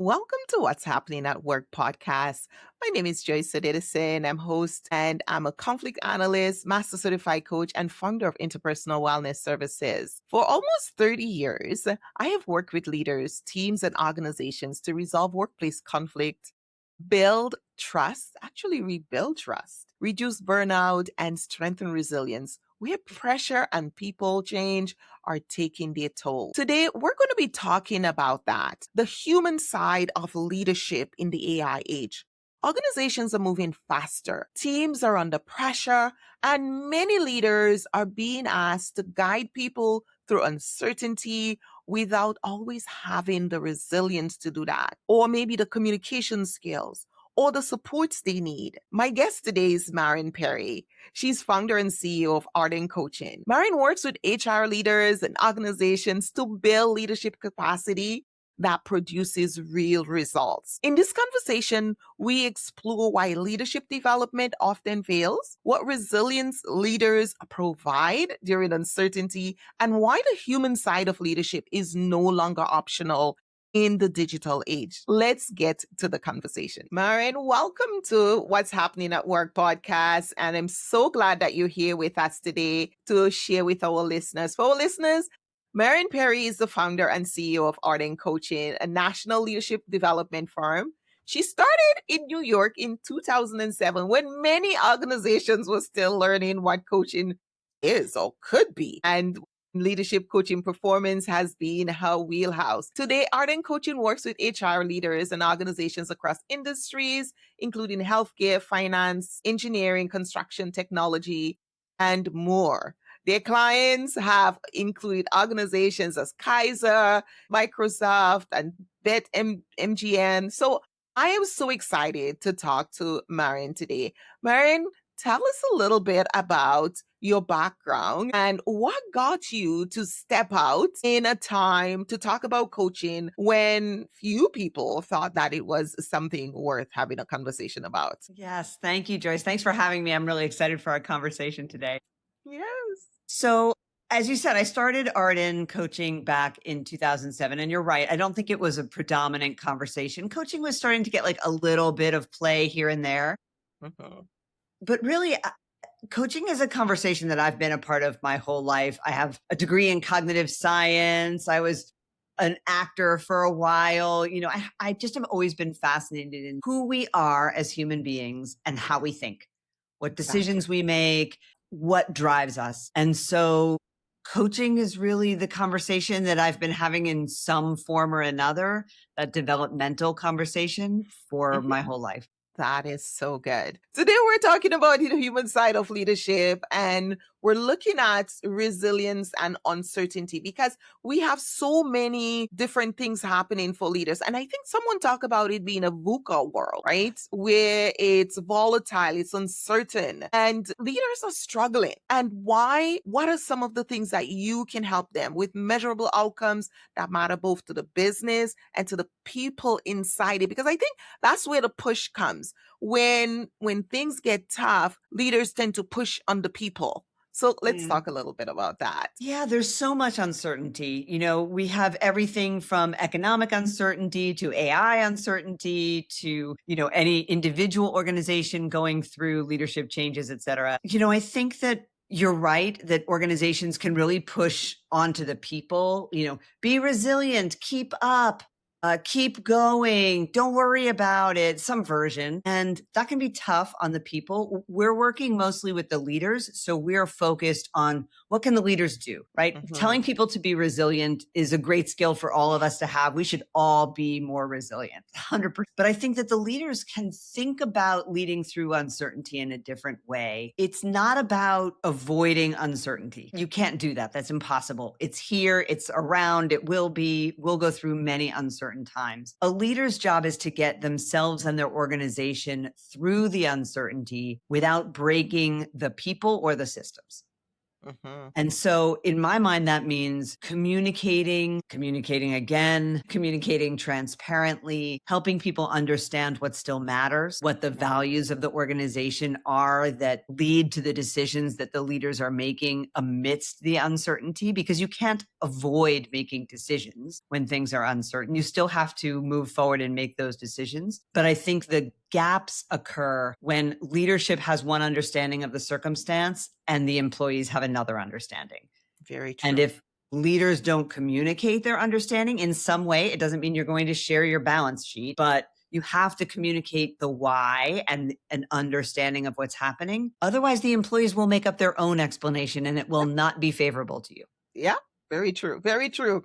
Welcome to What's Happening at Work podcast. My name is Joyce Odidison. I'm host and I'm a conflict analyst, master certified coach, and founder of interpersonal wellness services. For almost 30 years, I have worked with leaders, teams, and organizations to resolve workplace conflict, build trust, actually rebuild trust, reduce burnout, and strengthen resilience where pressure and people change are taking their toll. Today, we're going to be talking about that, the human side of leadership in the AI age. Organizations are moving faster, teams are under pressure, and many leaders are being asked to guide people through uncertainty without always having the resilience to do that, or maybe the communication skills or the supports they need. My guest today is Maren Perry. She's founder and CEO of Arden Coaching. Maren works with HR leaders and organizations to build leadership capacity that produces real results. In this conversation, we explore why leadership development often fails, what resilience leaders provide during uncertainty, and why the human side of leadership is no longer optional in the digital age. Let's get to the conversation. Maren, welcome to What's Happening at Work podcast. And I'm so glad that you're here with us today to share with our listeners. For our listeners, Maren Perry is the founder and CEO of Arden Coaching, a national leadership development firm. She started in New York in 2007 when many organizations were still learning what coaching is or could be. And leadership coaching performance has been her wheelhouse. Today, Arden Coaching works with HR leaders and organizations across industries, including healthcare, finance, engineering, construction, technology, and more. Their clients have included organizations as Kaiser, Microsoft, and MGN. So I am so excited to talk to Maren today. Maren, tell us a little bit about your background and what got you to step out in a time to talk about coaching when few people thought that it was something worth having a conversation about. Yes, thank you, Joyce. Thanks for having me. I'm really excited for our conversation today. Yes. So, as you said, I started Arden Coaching back in 2007. And you're right. I don't think it was a predominant conversation. Coaching was starting to get like a little bit of play here and there. Mhm. But really, coaching is a conversation that I've been a part of my whole life. I have a degree in cognitive science. I was an actor for a while. I just have always been fascinated in who we are as human beings and how we think, what decisions we make, what drives us. And so coaching is really the conversation that I've been having in some form or another, a developmental conversation for Mhm. my whole life. That is so good. Today, we're talking about the human side of leadership and we're looking at resilience and uncertainty because we have so many different things happening for leaders. And I think someone talked about it being a VUCA world, right? Where it's volatile, it's uncertain, and leaders are struggling. And why? What are some of the things that you can help them with measurable outcomes that matter both to the business and to the people inside it? Because I think that's where the push comes. When things get tough, leaders tend to push on the people. So let's talk a little bit about that. Yeah, there's so much uncertainty. We have everything from economic uncertainty to AI uncertainty to, any individual organization going through leadership changes, et cetera. I think that you're right that organizations can really push onto the people, be resilient, keep up. Keep going. Don't worry about it. Some version. And that can be tough on the people. We're working mostly with the leaders. So we're focused on what can the leaders do, right? Telling people to be resilient is a great skill for all of us to have. We should all be more resilient, 100%. But I think that the leaders can think about leading through uncertainty in a different way. It's not about avoiding uncertainty. You can't do that. That's impossible. It's here. It's around. It will be. We'll go through many uncertain times. A leader's job is to get themselves and their organization through the uncertainty without breaking the people or the systems. Mhm. And so in my mind, that means communicating again, communicating transparently, helping people understand what still matters, what the Yeah. values of the organization are that lead to the decisions that the leaders are making amidst the uncertainty, because you can't avoid making decisions when things are uncertain. You still have to move forward and make those decisions. But I think the gaps occur when leadership has one understanding of the circumstance and the employees have another understanding. Very And true. if leaders don't communicate their understanding in some way, it doesn't mean you're going to share your balance sheet, but you have to communicate the why and an understanding of what's happening. Otherwise, the employees will make up their own explanation and it will not be favorable to you. Yeah, very true. Very true.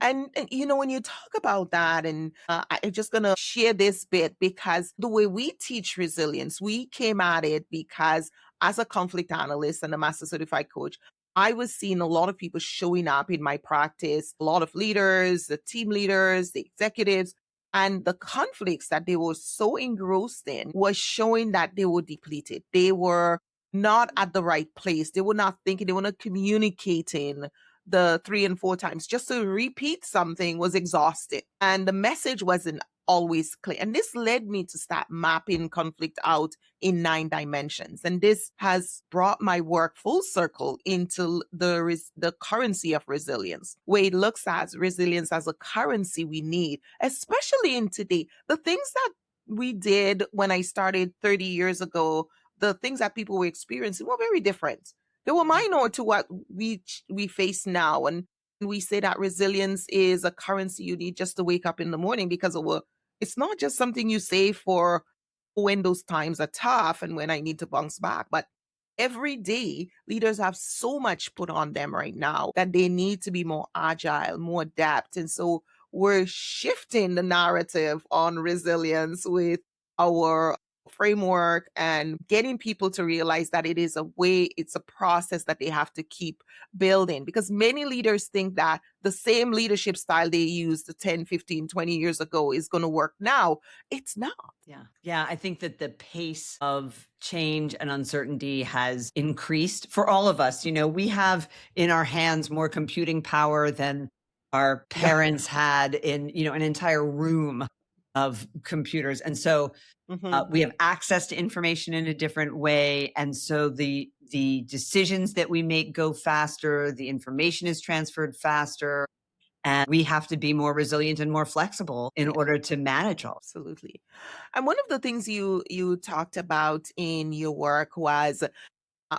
And when you talk about that, and I'm just gonna share this bit because the way we teach resilience, we came at it because as a conflict analyst and a master certified coach, I was seeing a lot of people showing up in my practice, a lot of leaders, the team leaders, the executives, and the conflicts that they were so engrossed in was showing that they were depleted. They were not at the right place. They were not thinking, they were not communicating the 3 and 4 times. Just to repeat something was exhausting. And the message wasn't always clear. And this led me to start mapping conflict out in 9 dimensions. And this has brought my work full circle into the currency of resilience, where it looks at resilience as a currency we need, especially in today. The things that we did when I started 30 years ago, the things that people were experiencing were very different. They were minor to what we face now. And we say that resilience is a currency you need just to wake up in the morning because it's not just something you save for when those times are tough and when I need to bounce back. But every day, leaders have so much put on them right now that they need to be more agile, more adept. And so we're shifting the narrative on resilience with our framework and getting people to realize that it is a way, it's a process that they have to keep building. Because many leaders think that the same leadership style they used 10, 15, 20 years ago is going to work now. It's not. Yeah. Yeah. I think that the pace of change and uncertainty has increased for all of us. We have in our hands more computing power than our Yeah. parents had in, an entire room of computers. And so Hmm. we have access to information in a different way. And so the decisions that we make go faster, the information is transferred faster, and we have to be more resilient and more flexible in Yeah, order to manage all. absolutely. And one of the things you talked about in your work was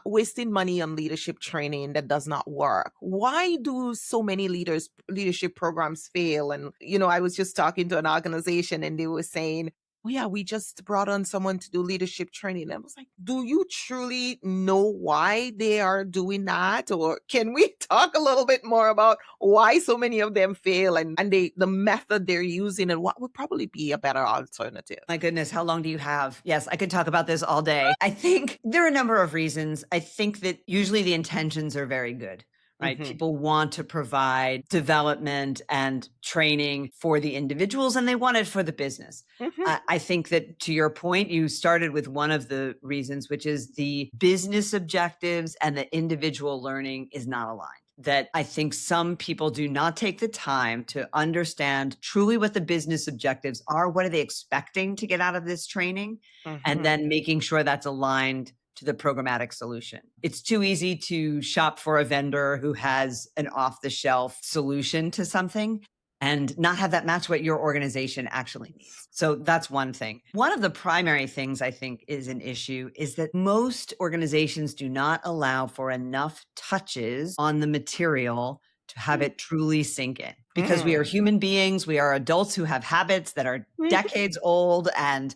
wasting money on leadership training that does not work. Why do so many leadership programs fail? And I was just talking to an organization and they were saying, "Oh yeah, we just brought on someone to do leadership training." And I was like, "Do you truly know why they are doing that? Or can we talk a little bit more about why so many of them fail and the method they're using and what would probably be a better alternative?" My goodness, how long do you have? Yes, I could talk about this all day. I think there are a number of reasons. I think that usually the intentions are very good, right? Hmm. People want to provide development and training for the individuals and they want it for the business. Hmm. I think that to your point, you started with one of the reasons, which is the business objectives and the individual learning is not aligned. That I think some people do not take the time to understand truly what the business objectives are. What are they expecting to get out of this training? And Hmm. then making sure that's aligned to the programmatic solution. It's too easy to shop for a vendor who has an off the shelf solution to something and not have that match what your organization actually needs. So that's one thing. One of the primary things I think is an issue is that most organizations do not allow for enough touches on the material to have it truly sink in. Because we are Mm. human beings, we are adults who have habits that are decades old and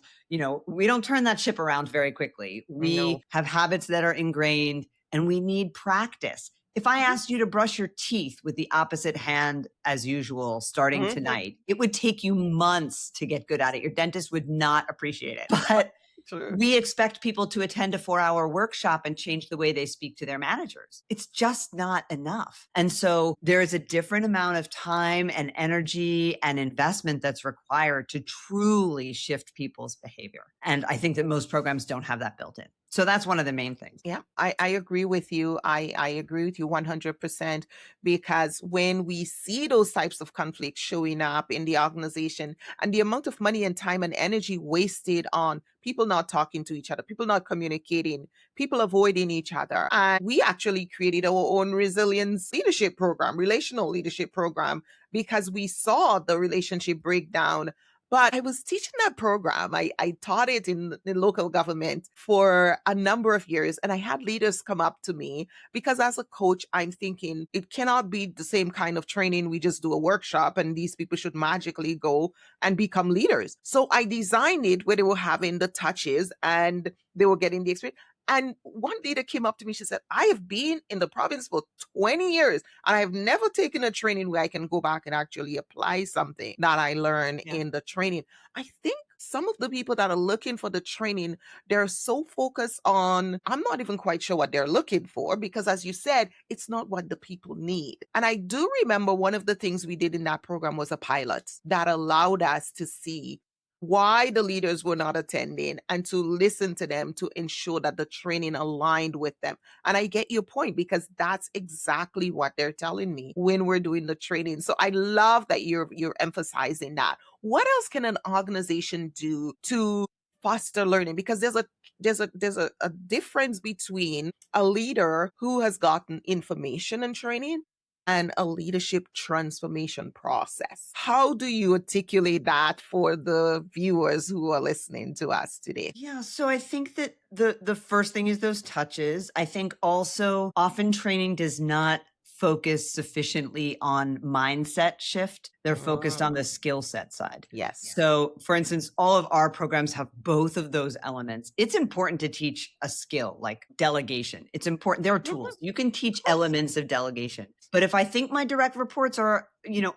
we don't turn that ship around very quickly. No. We have habits that are ingrained and we need practice. If I Mhm. asked you to brush your teeth with the opposite hand as usual starting Mhm. tonight, it would take you months to get good at it. Your dentist would not appreciate it. But True. we expect people to attend a 4-hour workshop and change the way they speak to their managers. It's just not enough. And so there is a different amount of time and energy and investment that's required to truly shift people's behavior. And I think that most programs don't have that built in. So that's one of the main things. Yeah, I agree with you. I agree with you 100% because when we see those types of conflicts showing up in the organization and the amount of money and time and energy wasted on people not talking to each other, people not communicating, people avoiding each other. And we actually created our own resilience leadership program, relational leadership program, because we saw the relationship breakdown. But I was teaching that program. I taught it in local government for a number of years. And I had leaders come up to me because as a coach, I'm thinking it cannot be the same kind of training. We just do a workshop and these people should magically go and become leaders. So I designed it where they were having the touches and they were getting the experience. And one leader came up to me. She said, I have been in the province for 20 years and I've never taken a training where I can go back and actually apply something that I learned Yeah. in the training. I think some of the people that are looking for the training, they're so focused on, I'm not even quite sure what they're looking for because, as you said, it's not what the people need. And I do remember one of the things we did in that program was a pilot that allowed us to see why the leaders were not attending and to listen to them to ensure that the training aligned with them. And I get your point because that's exactly what they're telling me when we're doing the training. So I love that you're emphasizing that. What else can an organization do to foster learning? Because there's a difference between a leader who has gotten information and training and a leadership transformation process. How do you articulate that for the viewers who are listening to us today? Yeah, so I think that the first thing is those touches. I think also often training does not focus sufficiently on mindset shift. They're focused on the skill set side. Yes. So, for instance, all of our programs have both of those elements. It's important to teach a skill like delegation. It's important. There are tools. You can teach elements of delegation. But if I think my direct reports are,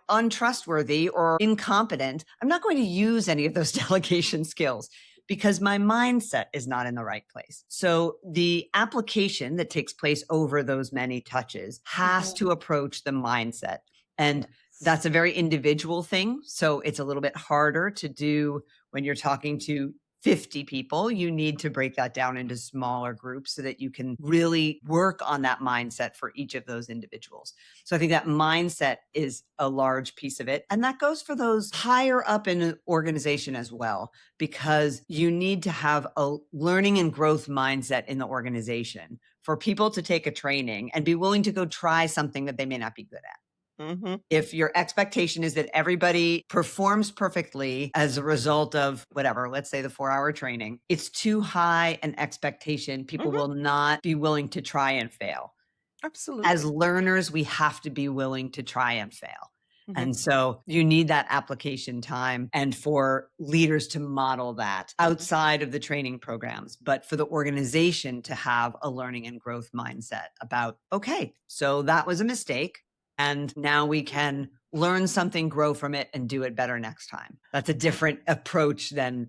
untrustworthy or incompetent, I'm not going to use any of those delegation skills because my mindset is not in the right place. So the application that takes place over those many touches has to approach the mindset. And that's a very individual thing. So it's a little bit harder to do when you're talking to 50 people. You need to break that down into smaller groups so that you can really work on that mindset for each of those individuals. So I think that mindset is a large piece of it. And that goes for those higher up in an organization as well, because you need to have a learning and growth mindset in the organization for people to take a training and be willing to go try something that they may not be good at. If your expectation is that everybody performs perfectly as a result of whatever, let's say the 4-hour training, it's too high an expectation. People will not be willing to try and fail. Absolutely. As learners, we have to be willing to try and fail. And so you need that application time and for leaders to model that outside of the training programs, but for the organization to have a learning and growth mindset about, okay, so that was a mistake. And now we can learn something, grow from it, and do it better next time. That's a different approach than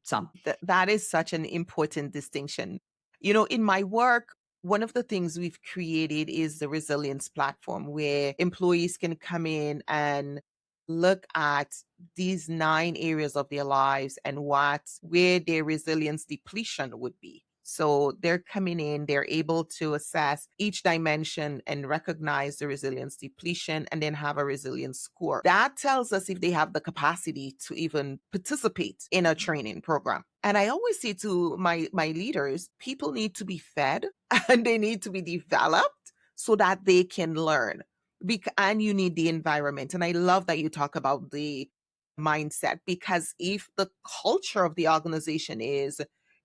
some. That is such an important distinction. In my work, one of the things we've created is the resilience platform where employees can come in and look at these 9 areas of their lives and where their resilience depletion would be. So they're coming in, they're able to assess each dimension and recognize the resilience depletion and then have a resilience score. That tells us if they have the capacity to even participate in a training program. And I always say to my leaders, people need to be fed and they need to be developed so that they can learn. And you need the environment. And I love that you talk about the mindset because if the culture of the organization is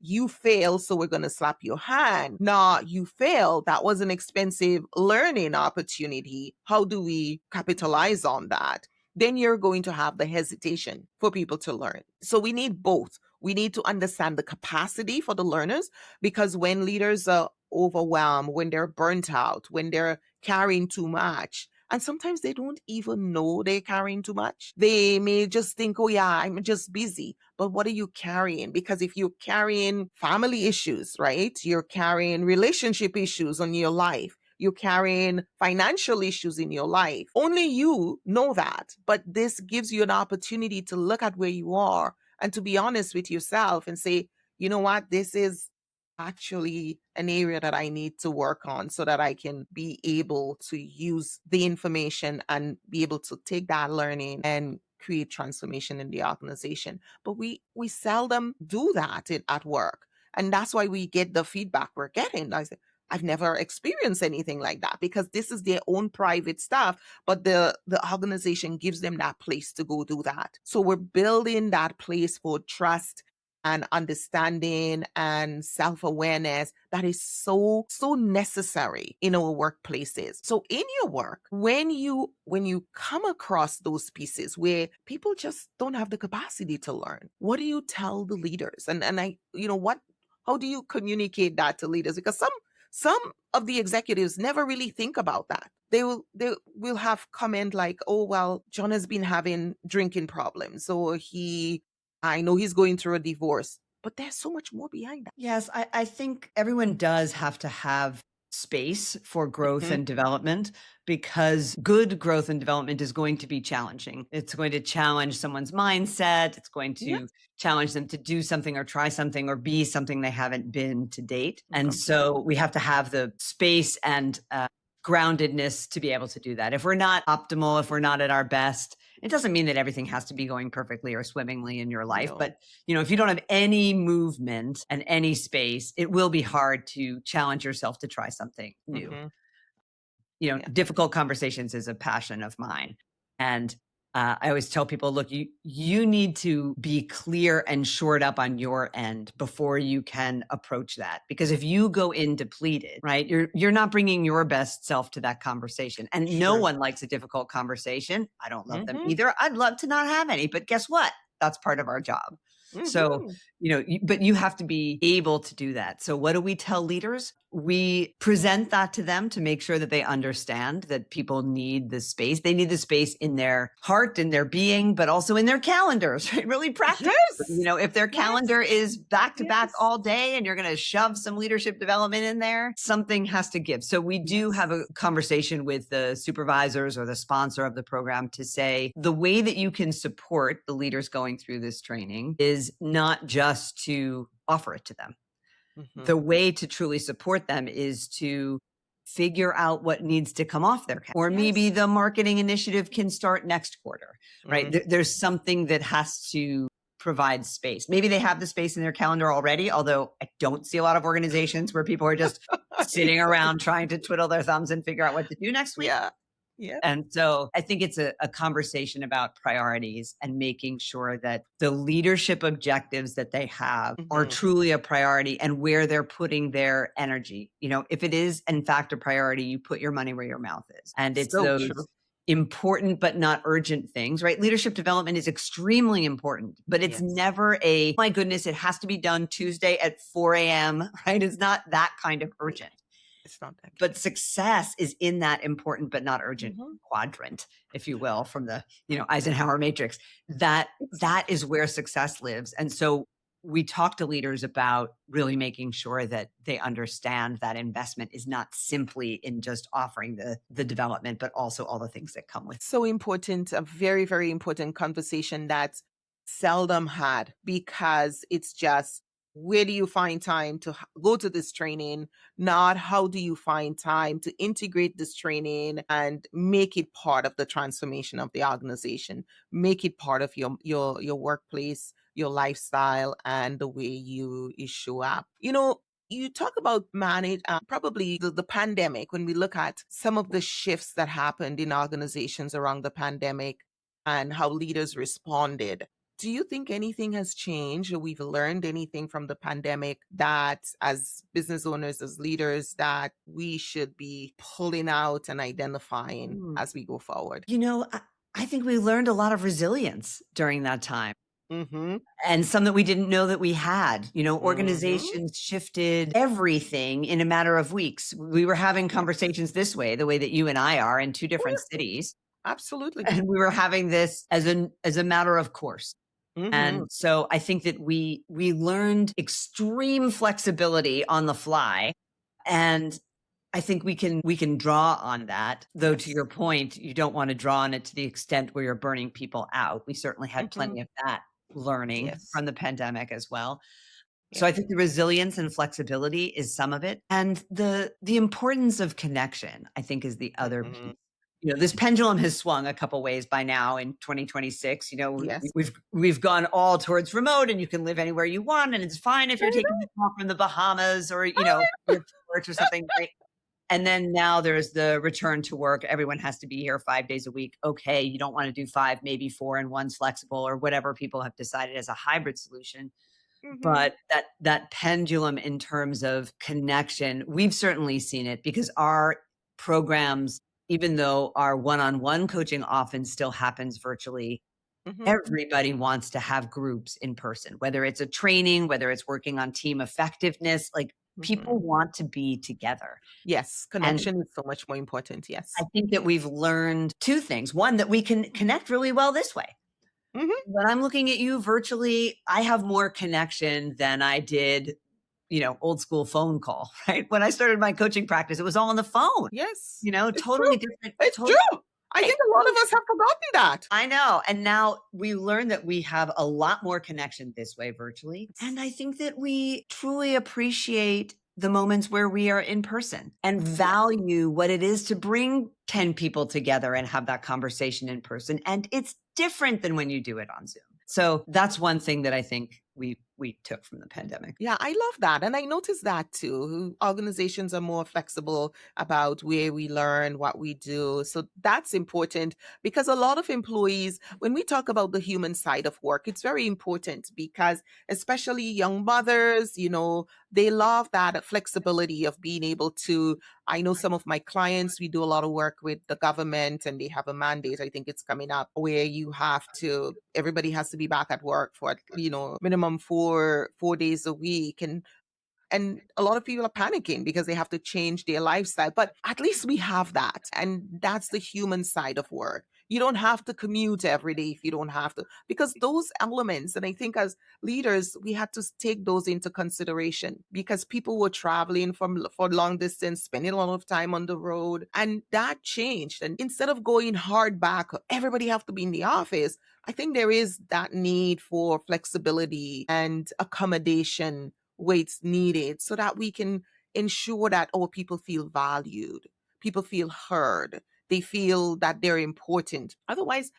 you fail, so we're going to slap your hand. No, you fail. That was an expensive learning opportunity. How do we capitalize on that? Then you're going to have the hesitation for people to learn. So we need both. We need to understand the capacity for the learners because when leaders are overwhelmed, when they're burnt out, when they're carrying too much, and sometimes they don't even know they're carrying too much. They may just think, oh yeah, I'm just busy. But what are you carrying? Because if you're carrying family issues, right? You're carrying relationship issues on your life. You're carrying financial issues in your life. Only you know that. But this gives you an opportunity to look at where you are and to be honest with yourself and say, you know what? This is actually an area that I need to work on so that I can be able to use the information and be able to take that learning and create transformation in the organization. But we seldom do that at work. And that's why we get the feedback we're getting. I say, I've never experienced anything like that because this is their own private stuff, but the organization gives them that place to go do that. So we're building that place for trust and understanding and self-awareness that is so necessary in our workplaces. So in your work, when you come across those pieces where people just don't have the capacity to learn, what do you tell the leaders? And I, what, how do you communicate that to leaders? Because some of the executives never really think about that. They will have comment like, oh well, John has been having drinking problems, or I know he's going through a divorce, but there's so much more behind that. Yes, I think everyone does have to have space for growth Mhm. and development, because good growth and development is going to be challenging. It's going to challenge someone's mindset. It's going to Yes. challenge them to do something or try something or be something they haven't been to date. And Okay. so we have to have the space and groundedness to be able to do that. If we're not optimal, if we're not at our best, it doesn't mean that everything has to be going perfectly or swimmingly in your life, No. but if you don't have any movement and any space, it will be hard to challenge yourself to try something new. Hmm. Yeah. Difficult conversations is a passion of mine. And I always tell people, look, you need to be clear and shored up on your end before you can approach that. Because if you go in depleted, right, you're not bringing your best self to that conversation. And no True. one likes a difficult conversation. I don't love them Hmm. either. I'd love to not have any, but guess what? That's part of our job. So, Hmm. but you have to be able to do that. So what do we tell leaders? We present that to them to make sure that they understand that people need the space. They need the space in their heart, in their being, but also in their calendars, right? Really practical. Yes. If their Yes. calendar is back to back Yes. all day and you're going to shove some leadership development in there, something has to give. So we do have Yes. a conversation with the supervisors or the sponsor of the program to say the way that you can support the leaders going through this training is not just to offer it to them. Hmm. The way to truly support them is to figure out what needs to come off their calendar. Or maybe Yes. the marketing initiative can start next quarter, right? Hmm. There's something that has to provide space. Maybe they have the space in their calendar already, although I don't see a lot of organizations where people are just sitting around trying to twiddle their thumbs and figure out what to do next week. Yeah. Yeah. And so I think it's a conversation about priorities and making sure that the leadership objectives that they have are Hmm. truly a priority and where they're putting their energy. If it is in fact a priority, you put your money where your mouth is. And it's So true. those important but not urgent things, right? Leadership development is extremely important, but it's Yes. never my goodness, it has to be done Tuesday at 4 a.m., right? It's not that kind of urgent. It's not that But kind. success is in that important but not urgent Hmm. quadrant, if you will, from the Eisenhower matrix. That is where success lives. And so we talk to leaders about really making sure that they understand that investment is not simply in just offering the development, but also all the things that come with it. So important, a very, very important conversation that's seldom had because it's just where do you find time to go to this training, not how do you find time to integrate this training and make it part of the transformation of the organization, make it part of your workplace, your lifestyle, and the way you show up. You talk about manage probably the pandemic when we look at some of the shifts that happened in organizations around the pandemic and how leaders responded. Do you think anything has changed or we've learned anything from the pandemic that as business owners, as leaders, that we should be pulling out and identifying Mm. as we go forward? I think we learned a lot of resilience during that time. Mm-hmm. And some that we didn't know that we had. Mm-hmm. Organizations shifted everything in a matter of weeks. We were having Yes. conversations this way, the way that you and I are in two Oh, different yeah. cities, Absolutely. and we were having this as a matter of course. Mm-hmm. And so I think that we learned extreme flexibility on the fly, and I think we can draw on that. Though to Yes. your point, you don't want to draw on it to the extent where you're burning people out. We certainly had Mm-hmm. plenty of that learning Yes. from the pandemic as well. So I think the resilience and flexibility is some of it. And the importance of connection, I think, is the other Mhm. piece. This pendulum has swung a couple ways by now in 2026. Yes. We've gone all towards remote, and you can live anywhere you want, and it's fine if you're taking a call from the Bahamas or your porch or something, right? And then now there's the return to work. Everyone has to be here 5 days a week. Okay, you don't want to do 5, maybe 4, and one's flexible, or whatever people have decided as a hybrid solution. Mhm. But that pendulum in terms of connection, we've certainly seen it because our programs, even though our one-on-one coaching often still happens virtually, Mhm. everybody wants to have groups in person, whether it's a training, whether it's working on team effectiveness, like people Mhm. want to be together. Yes, And connection is so much more important. I Yes. think that we've learned 2 things. One, that we can connect really well this way. Mhm. When I'm looking at you virtually, I have more connection than I did, old school phone call, right? When I started my coaching practice, it was all on the phone, Yes. It's totally true. different. It's true. I Right. think a lot of us have forgotten that. I know. And now we learn that we have a lot more connection this way virtually. And I think that we truly appreciate the moments where we are in person and Yes. value what it is to bring 10 people together and have that conversation in person. And it's different than when you do it on Zoom. So that's one thing that I think we took from the pandemic. Yeah, I love that. And I noticed that too. Organizations are more flexible about where we learn, what we do. So that's important because a lot of employees, when we talk about the human side of work, it's very important because especially young mothers, they love that flexibility of being able to. I know some of my clients, we do a lot of work with the government and they have a mandate. I think it's coming up where everybody has to be back at work for, minimum four days a week. And a lot of people are panicking because they have to change their lifestyle. But at least we have that. And that's the human side of work. You don't have to commute every day if you don't have to, because those elements, and I think as leaders, we had to take those into consideration because people were traveling for long distance, spending a lot of time on the road, and that changed. And instead of going hard back, everybody have to be in the office. I think there is that need for flexibility and accommodation where it's needed so that we can ensure that our people feel valued, people feel heard, they feel that they're important. Otherwise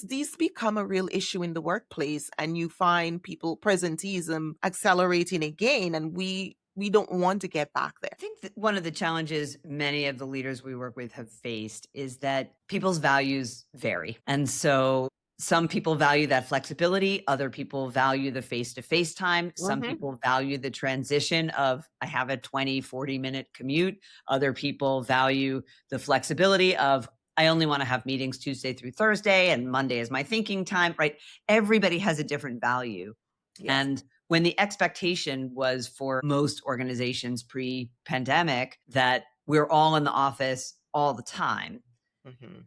these become a real issue in the workplace and you find people presenteeism accelerating again, and we don't want to get back there. I think that one of the challenges many of the leaders we work with have faced is that people's values vary. And so some people value that flexibility, other people value the face-to-face time, some Mhm. people value the transition of I have a 20-40 minute commute, other people value the flexibility of I only want to have meetings Tuesday through Thursday and Monday is my thinking time, right? Everybody has a different value. Yes. And when the expectation was for most organizations pre-pandemic that we're all in the office all the time, Mhm.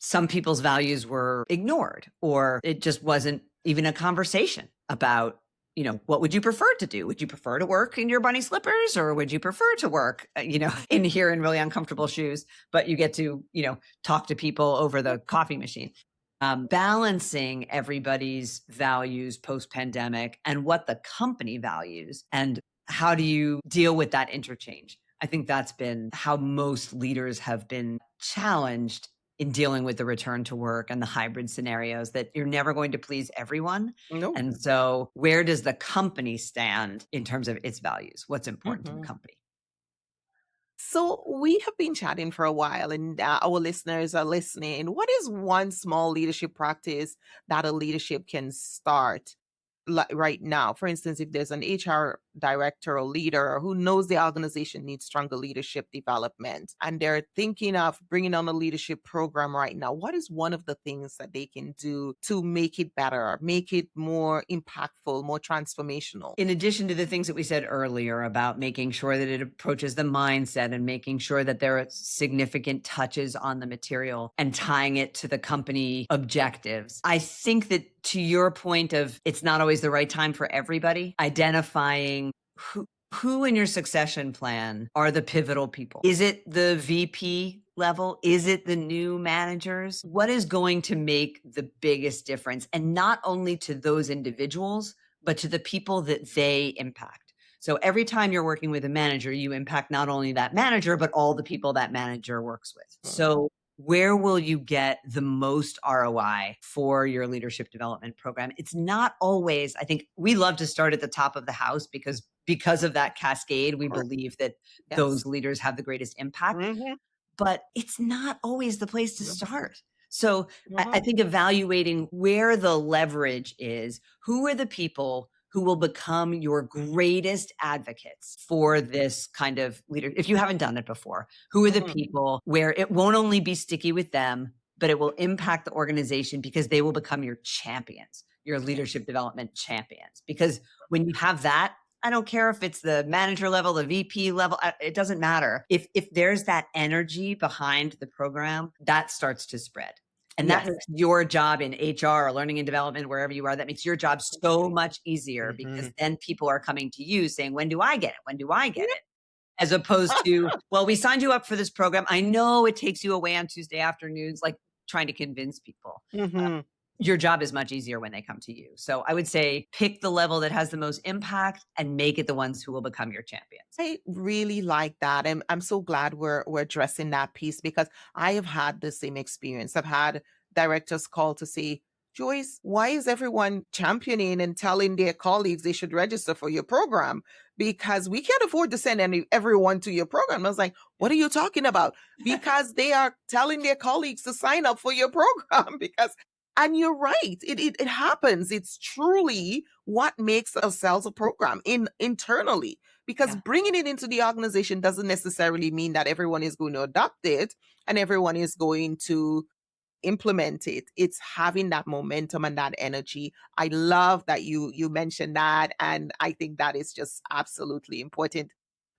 some people's values were ignored, or it just wasn't even a conversation about, what would you prefer to do? Would you prefer to work in your bunny slippers, or would you prefer to work, in here in really uncomfortable shoes, but you get to, talk to people over the coffee machine? Balancing everybody's values post pandemic and what the company values, and how do you deal with that interchange? I think that's been how most leaders have been challenged in dealing with the return to work and the hybrid scenarios, that you're never going to please everyone. No. And so, where does the company stand in terms of its values? What's important to the Mhm. company? So we have been chatting for a while, and our listeners are listening. What is one small leadership practice that a leadership can start right now? For instance, if there's an HR director or leader who knows the organization needs stronger leadership development, and they're thinking of bringing on a leadership program right now, what is one of the things that they can do to make it better, make it more impactful, more transformational? In addition to the things that we said earlier about making sure that it approaches the mindset and making sure that there are significant touches on the material and tying it to the company objectives, I think that to your point of it's not always the right time for everybody, identifying who in your succession plan are the pivotal people. Is it the VP level? Is it the new managers? What is going to make the biggest difference? And not only to those individuals, but to the people that they impact. So every time you're working with a manager, you impact not only that manager, but all the people that manager works with. So where will you get the most ROI for your leadership development program? It's not always, I think we love to start at the top of the house because of that cascade, we believe that those Yes. leaders have the greatest impact, Hmm. but it's not always the place to start. So I Hmm. think evaluating where the leverage is, who are the people who will become your greatest advocates for this kind of leader? If you haven't done it before, who are the Hmm. people where it won't only be sticky with them, but it will impact the organization because they will become your champions, your leadership development champions. Because when you have that, I don't care if it's the manager level, the VP level, it doesn't matter. If there's that energy behind the program, that starts to spread. And that Yes. makes your job in HR or learning and development, wherever you are, that makes your job so much easier Hmm. because then people are coming to you saying, when do I get it? When do I get Yeah. it? As opposed to, well, we signed you up for this program. I know it takes you away on Tuesday afternoons, like trying to convince people. Hmm. Your job is much easier when they come to you. So I would say pick the level that has the most impact and make it the ones who will become your champions. I really like that. I'm so glad we're addressing that piece because I have had the same experience. I've had directors call to say, Joyce, why is everyone championing and telling their colleagues they should register for your program? Because we can't afford to send everyone to your program. I was like, what are you talking about? Because they are telling their colleagues to sign up for your program because and you're right. It happens. It's truly what makes ourselves a program internally because Yeah. bringing it into the organization doesn't necessarily mean that everyone is going to adopt it and everyone is going to implement it. It's having that momentum and that energy. I love that you mentioned that, and I think that is just absolutely important.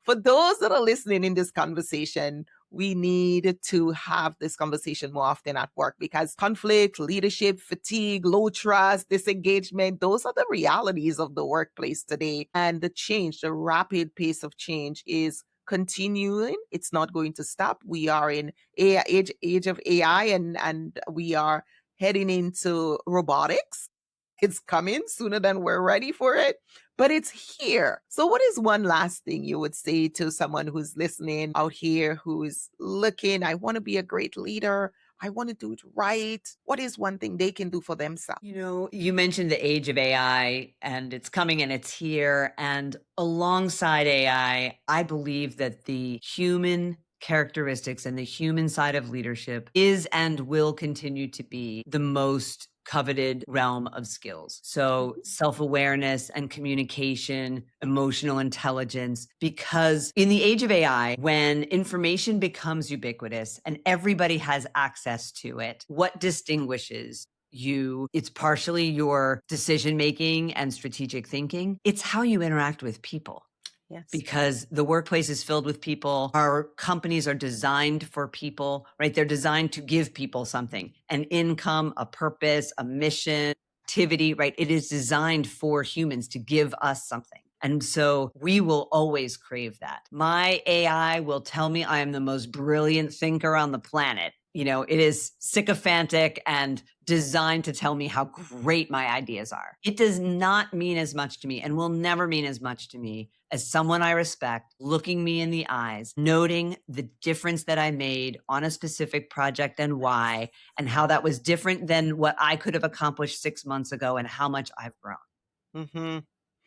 For those that are listening in this conversation, we need to have this conversation more often at work because conflict, leadership, fatigue, low trust, disengagement, those are the realities of the workplace today. And the change, the rapid pace of change is continuing. It's not going to stop. We are in age of AI and we are heading into robotics. It's coming sooner than we're ready for it, but it's here. So, what is one last thing you would say to someone who's listening out here who's looking, I want to be a great leader? I want to do it right. What is one thing they can do for themselves? You mentioned the age of AI and it's coming and it's here. And alongside AI, I believe that the human characteristics and the human side of leadership is and will continue to be the most coveted realm of skills. So self-awareness and communication, emotional intelligence, because in the age of AI, when information becomes ubiquitous and everybody has access to it, what distinguishes you? It's partially your decision making and strategic thinking. It's how you interact with people Yes. because the workplace is filled with people. Our companies are designed for people, right? They're designed to give people something, an income, a purpose, a mission, activity, right? It is designed for humans to give us something. And so we will always crave that. My AI will tell me I am the most brilliant thinker on the planet. It is sycophantic and designed to tell me how great my ideas are. It does not mean as much to me and will never mean as much to me as someone I respect looking me in the eyes, noting the difference that I made on a specific project and why, and how that was different than what I could have accomplished 6 months ago and how much I've grown. Hmm.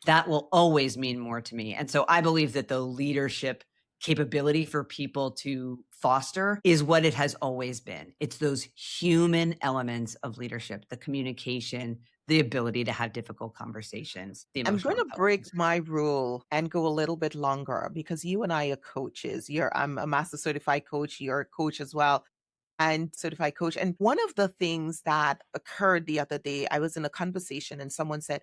That will always mean more to me. And so I believe that the leadership capability for people to foster is what it has always been. It's those human elements of leadership, the communication, the ability to have difficult conversations, the I'm going emotional to break intelligence. my rule and go a little bit longer because you and I are coaches. I'm a master certified coach. You're a coach as well and certified coach. And one of the things that occurred the other day, I was in a conversation and someone said,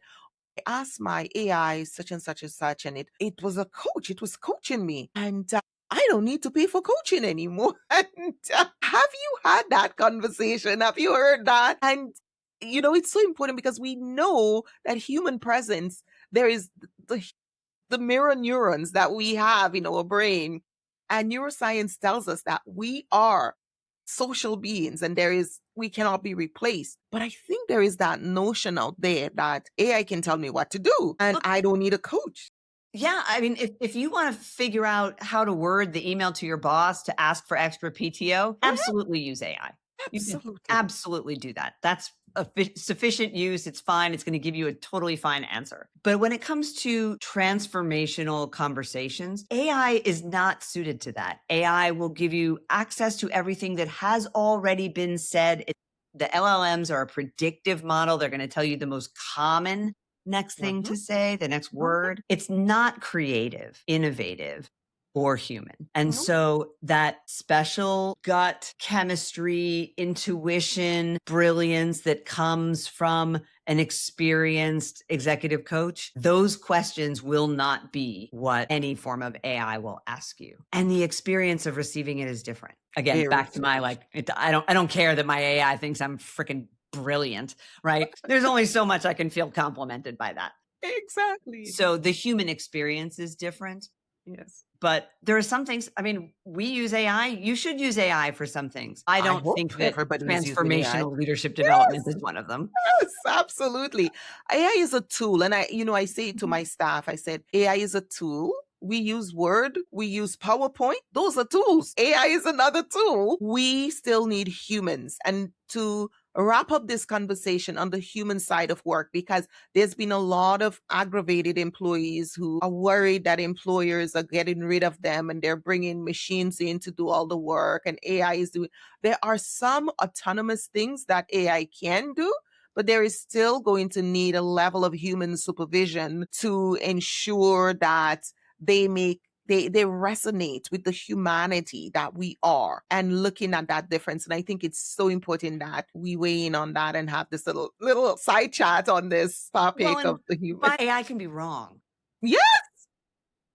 I asked my AI such and such, and it was a coach. It was coaching me. And I don't need to pay for coaching anymore. And have you had that conversation? Have you heard that? And, it's so important because we know that human presence, there is the mirror neurons that we have in our brain. And neuroscience tells us that we are social beings, and we cannot be replaced. But I think there is that notion out there that AI can tell me what to do and Look, I don't need a coach. yeah, I mean, if you want to figure out how to word the email to your boss to ask for extra PTO, Mhm. absolutely use AI. You can Absolutely. absolutely do that. That's sufficient use. It's fine. It's going to give you a totally fine answer. But when it comes to transformational conversations, AI is not suited to that. AI will give you access to everything that has already been said. The LLMs are a predictive model. They're going to tell you the most common next thing Mhm. to say, the next Mhm. word. It's not creative, innovative, or human. And No. so that special gut chemistry, intuition, brilliance that comes from an experienced executive coach, those questions will not be what any form of AI will ask you. And the experience of receiving it is different. Again, Very back to my I don't care that my AI thinks I'm freaking brilliant, right? There's only so much I can feel complimented by that. exactly. So the human experience is different. Yes. But there are some things, I mean, we use AI. You should use AI for some things. I I don't hope think that everybody is using AI. transformational leadership development Yes. is one of them. Yes, absolutely. AI is a tool. And I say it to Mhm. my staff, I said, AI is a tool. We use Word, we use PowerPoint. Those are tools. AI is another tool. We still need humans. And to wrap up this conversation on the human side of work, because there's been a lot of aggravated employees who are worried that employers are getting rid of them and they're bringing machines in to do all the work and AI is doing. There are some autonomous things that AI can do, but there is still going to need a level of human supervision to ensure that they resonate with the humanity that we are and looking at that difference. And I think it's so important that we weigh in on that and have this little side chat on this Well, topic and of the human. my AI can be wrong. Yeah,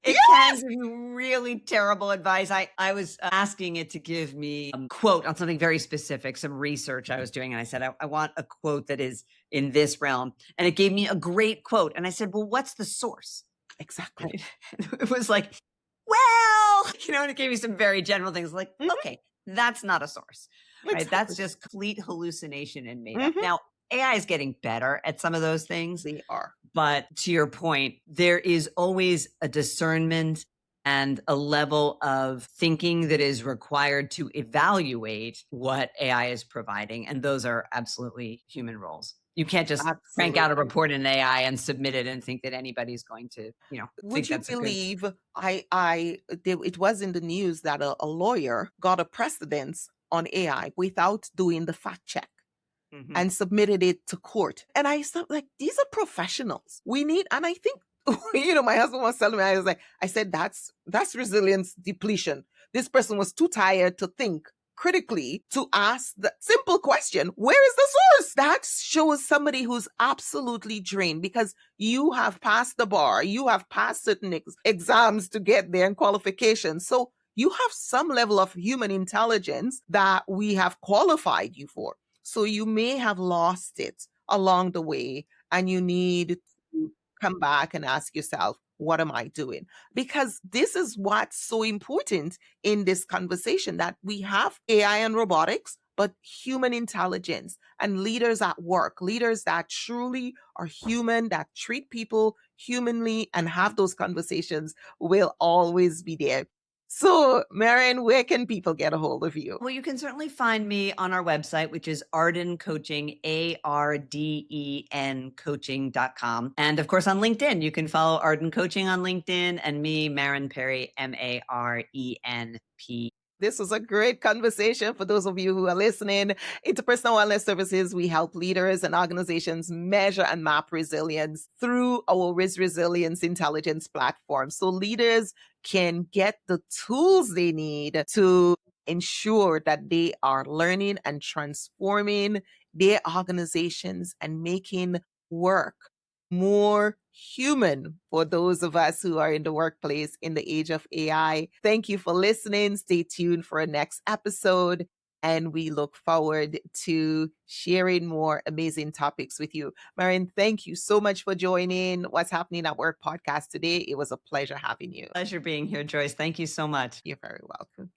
It can give you really terrible advice. I was asking it to give me a quote on something very specific, some research I was doing. And I said, I want a quote that is in this realm. And it gave me a great quote. And I said, well, what's the source? exactly. Right. It was like, well, and it gave me some very general things like, Mhm, okay, that's not a source, right? That's exactly. just complete hallucination and made up. Mhm, Now, AI is getting better at some of those things. they are. But to your point, there is always a discernment and a level of thinking that is required to evaluate what AI is providing. And those are absolutely human roles. You can't just crank out a Absolutely. report in AI and submit it and think that anybody's going to, Would think you that's a good. believe it was in the news that a lawyer got a precedence on AI without doing the fact check Mhm. and submitted it to court. And I thought, like, these are professionals. We need, and I think, my husband was telling me, I said, that's resilience depletion. This person was too tired to think critically to ask the simple question, where is the source? That shows somebody who's absolutely drained because you have passed the bar, you have passed certain exams to get there and qualifications. So you have some level of human intelligence that we have qualified you for. So you may have lost it along the way and you need to come back and ask yourself, what am I doing? Because this is what's so important in this conversation that we have AI and robotics, but human intelligence and leaders at work, leaders that truly are human, that treat people humanly and have those conversations will always be there. So, Maren, where can people get a hold of you? Well, you can certainly find me on our website, which is Arden Coaching, ARDEN coaching.com. And of course, on LinkedIn, you can follow Arden Coaching on LinkedIn and me, Maren Perry, MARENP. This was a great conversation for those of you who are listening. Interpersonal Wellness Services, we help leaders and organizations measure and map resilience through our Resilience Intelligence platform. So leaders can get the tools they need to ensure that they are learning and transforming their organizations and making work more human for those of us who are in the workplace in the age of AI. Thank you for listening. Stay tuned for a next episode. And we look forward to sharing more amazing topics with you. Maren, thank you so much for joining What's Happening at Work podcast today. It was a pleasure having you. Pleasure being here, Joyce. Thank you so much. You're very welcome.